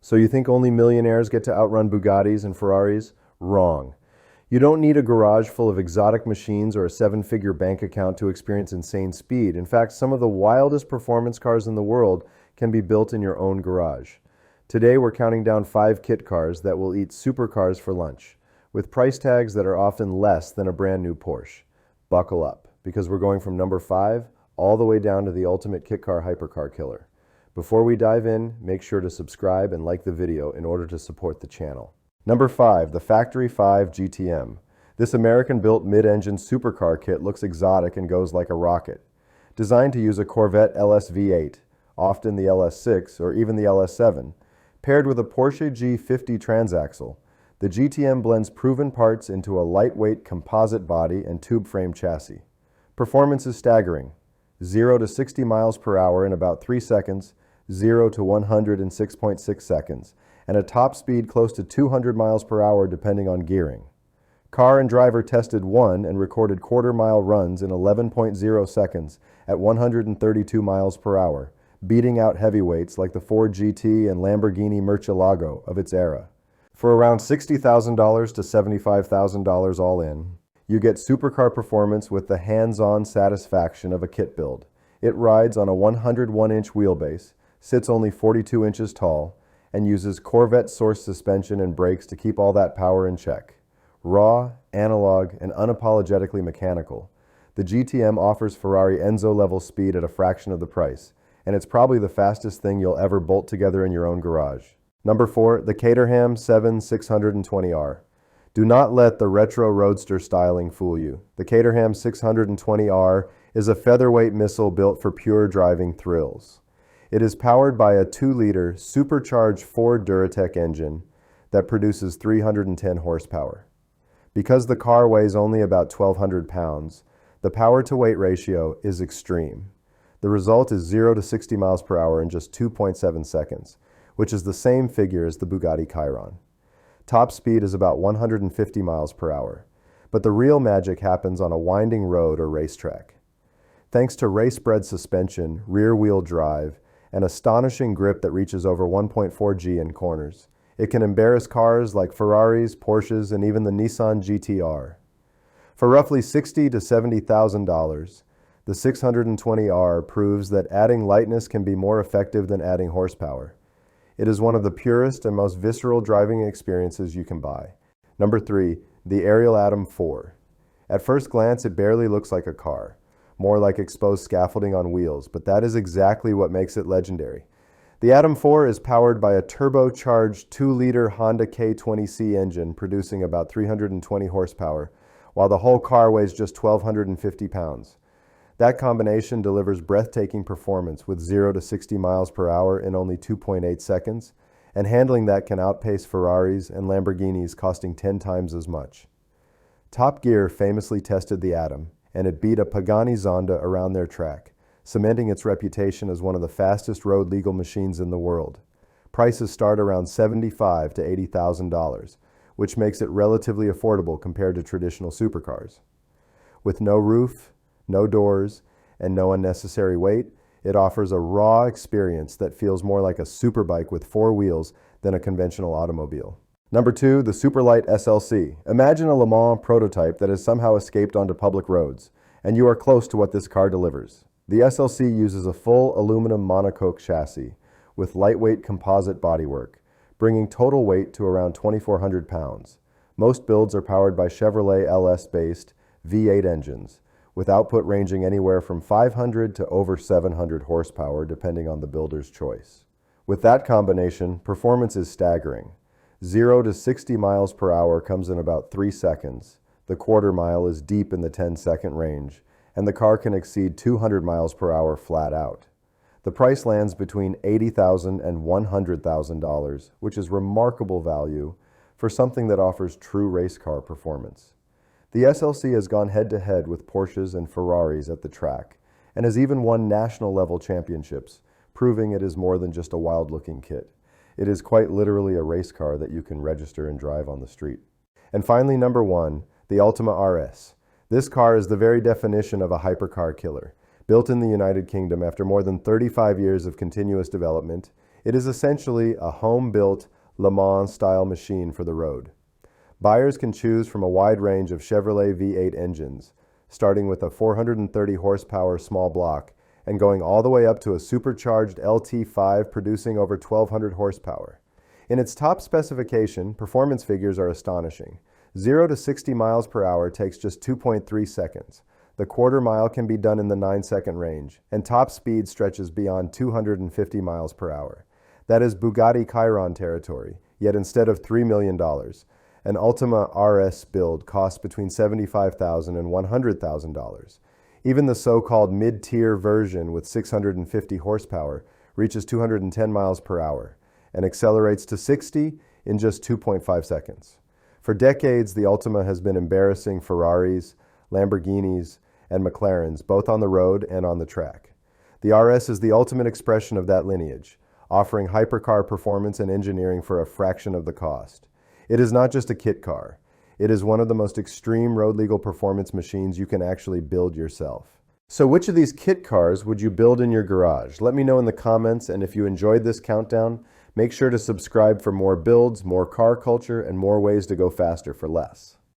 So you think only millionaires get to outrun Bugattis and Ferraris? Wrong. You don't need a garage full of exotic machines or a seven-figure bank account to experience insane speed. In fact, some of the wildest performance cars in the world can be built in your own garage. Today, we're counting down 5 kit cars that will eat supercars for lunch, with price tags that are often less than a brand new Porsche. Buckle up, because we're going from number 5 all the way down to the ultimate kit car hypercar killer. Before we dive in, make sure to subscribe and like the video in order to support the channel. Number 5, the Factory 5 GTM. This American-built mid-engine supercar kit looks exotic and goes like a rocket. Designed to use a Corvette LS V8, often the LS6 or even the LS7, paired with a Porsche G50 transaxle, the GTM blends proven parts into a lightweight composite body and tube frame chassis. Performance is staggering. 0 to 60 miles per hour in about 3 seconds, 0 to 100 in 6.6 seconds, and a top speed close to 200 miles per hour depending on gearing. Car and driver tested 1 and recorded quarter-mile runs in 11.0 seconds at 132 miles per hour, beating out heavyweights like the Ford GT and Lamborghini Murcielago of its era. For around $60,000 to $75,000 all in, you get supercar performance with the hands-on satisfaction of a kit build. It rides on a 101-inch wheelbase, sits only 42 inches tall, and uses Corvette-sourced suspension and brakes to keep all that power in check. Raw, analog, and unapologetically mechanical, the GTM offers Ferrari Enzo-level speed at a fraction of the price, and it's probably the fastest thing you'll ever bolt together in your own garage. Number 4, the Caterham 7 620R. Do not let the retro roadster styling fool you. The Caterham 620R is a featherweight missile built for pure driving thrills. It is powered by a 2-liter supercharged Ford Duratec engine that produces 310 horsepower. Because the car weighs only about 1,200 pounds, the power-to-weight ratio is extreme. The result is 0 to 60 miles per hour in just 2.7 seconds, which is the same figure as the Bugatti Chiron. Top speed is about 150 miles per hour, but the real magic happens on a winding road or racetrack. Thanks to race-bred suspension, rear-wheel drive, and astonishing grip that reaches over 1.4 G in corners, it can embarrass cars like Ferraris, Porsches, and even the Nissan GT-R. For roughly $60,000 to $70,000, the 620R proves that adding lightness can be more effective than adding horsepower. It is one of the purest and most visceral driving experiences you can buy. Number 3, the Ariel Atom 4. At first glance, it barely looks like a car, more like exposed scaffolding on wheels, but that is exactly what makes it legendary. The Atom 4 is powered by a turbocharged 2-liter Honda K20C engine producing about 320 horsepower, while the whole car weighs just 1,250 pounds. That combination delivers breathtaking performance with 0 to 60 miles per hour in only 2.8 seconds, and handling that can outpace Ferraris and Lamborghinis costing 10 times as much. Top Gear famously tested the Atom, and it beat a Pagani Zonda around their track, cementing its reputation as one of the fastest road legal machines in the world. Prices start around $75,000 to $80,000, which makes it relatively affordable compared to traditional supercars. With no roof, no doors, and no unnecessary weight, it offers a raw experience that feels more like a superbike with 4 wheels than a conventional automobile. Number 2, the Superlight SLC. Imagine a Le Mans prototype that has somehow escaped onto public roads, and you are close to what this car delivers. The SLC uses a full aluminum monocoque chassis with lightweight composite bodywork, bringing total weight to around 2,400 pounds. Most builds are powered by Chevrolet LS-based V8 engines, with output ranging anywhere from 500 to over 700 horsepower depending on the builder's choice. With that combination, performance is staggering. 0 to 60 miles per hour comes in about 3 seconds. The quarter mile is deep in the 10-second range, and the car can exceed 200 miles per hour flat out. The price lands between $80,000 and $100,000, which is remarkable value for something that offers true race car performance. The SLC has gone head-to-head with Porsches and Ferraris at the track, and has even won national-level championships, proving it is more than just a wild-looking kit. It is quite literally a race car that you can register and drive on the street. And finally, number 1, the Ultima RS. This car is the very definition of a hypercar killer. Built in the United Kingdom after more than 35 years of continuous development, It is essentially a home-built Le Mans-style machine for the road. Buyers can choose from a wide range of Chevrolet V8 engines, starting with a 430 horsepower small block and going all the way up to a supercharged LT5 producing over 1,200 horsepower. In its top specification, performance figures are astonishing. 0 to 60 miles per hour takes just 2.3 seconds. The quarter mile can be done in the 9-second range, and top speed stretches beyond 250 miles per hour. That is Bugatti Chiron territory, yet instead of $3 million, an Ultima RS build costs between $75,000 and $100,000. Even the so-called mid-tier version with 650 horsepower reaches 210 miles per hour and accelerates to 60 in just 2.5 seconds. For decades, the Ultima has been embarrassing Ferraris, Lamborghinis, and McLarens, both on the road and on the track. The RS is the ultimate expression of that lineage, offering hypercar performance and engineering for a fraction of the cost. It is not just a kit car. It is one of the most extreme road-legal performance machines you can actually build yourself. So which of these kit cars would you build in your garage? Let me know in the comments, and if you enjoyed this countdown, make sure to subscribe for more builds, more car culture, and more ways to go faster for less.